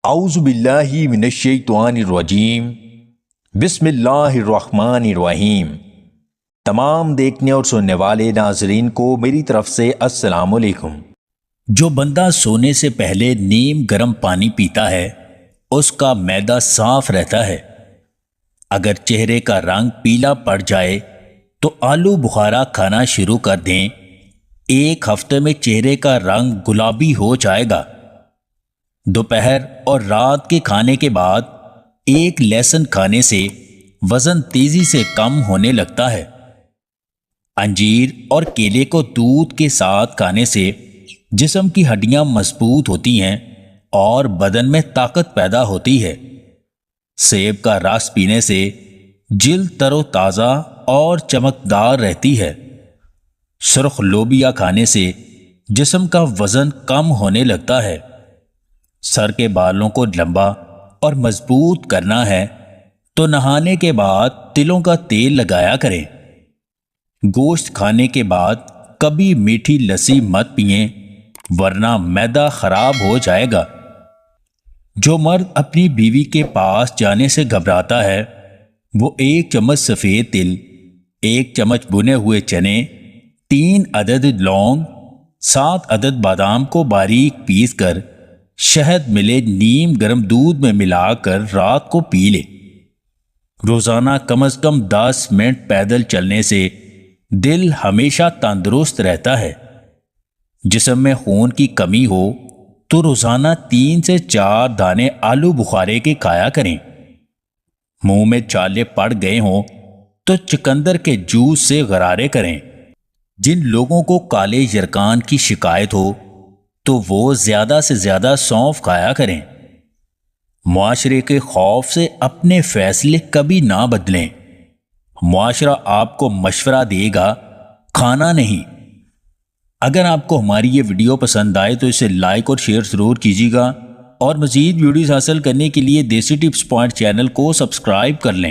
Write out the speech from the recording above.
اعوذ باللہ من الشیطان الرجیم بسم اللہ الرحمن الرحیم۔ تمام دیکھنے اور سننے والے ناظرین کو میری طرف سے السلام علیکم۔ جو بندہ سونے سے پہلے نیم گرم پانی پیتا ہے اس کا معدہ صاف رہتا ہے۔ اگر چہرے کا رنگ پیلا پڑ جائے تو آلو بخارا کھانا شروع کر دیں، 1 ہفتے میں چہرے کا رنگ گلابی ہو جائے گا۔ دوپہر اور رات کے کھانے کے بعد 1 لہسن کھانے سے وزن تیزی سے کم ہونے لگتا ہے۔ انجیر اور کیلے کو دودھ کے ساتھ کھانے سے جسم کی ہڈیاں مضبوط ہوتی ہیں اور بدن میں طاقت پیدا ہوتی ہے۔ سیب کا رس پینے سے جلد تر و تازہ اور چمکدار رہتی ہے۔ سرخ لوبیا کھانے سے جسم کا وزن کم ہونے لگتا ہے۔ سر کے بالوں کو لمبا اور مضبوط کرنا ہے تو نہانے کے بعد تلوں کا تیل لگایا کریں۔ گوشت کھانے کے بعد کبھی میٹھی لسی مت پئیں ورنہ معدہ خراب ہو جائے گا۔ جو مرد اپنی بیوی کے پاس جانے سے گھبراتا ہے وہ 1 چمچ سفید تل، 1 چمچ بھنے ہوئے چنے، 3 عدد لونگ، 7 عدد بادام کو باریک پیس کر شہد ملے نیم گرم دودھ میں ملا کر رات کو پی لے۔ روزانہ کم از کم 10 منٹ پیدل چلنے سے دل ہمیشہ تندرست رہتا ہے۔ جسم میں خون کی کمی ہو تو روزانہ 3 سے 4 دانے آلو بخارے کے کھایا کریں۔ منہ میں چھالے پڑ گئے ہوں تو چقندر کے جوس سے غرارے کریں۔ جن لوگوں کو کالے یرقان کی شکایت ہو تو وہ زیادہ سے زیادہ سونف کھایا کریں۔ معاشرے کے خوف سے اپنے فیصلے کبھی نہ بدلیں۔ معاشرہ آپ کو مشورہ دے گا، کھانا نہیں۔ اگر آپ کو ہماری یہ ویڈیو پسند آئے تو اسے لائک اور شیئر ضرور کیجیے گا، اور مزید ویڈیوز حاصل کرنے کے لیے دیسی ٹپس پوائنٹ چینل کو سبسکرائب کر لیں۔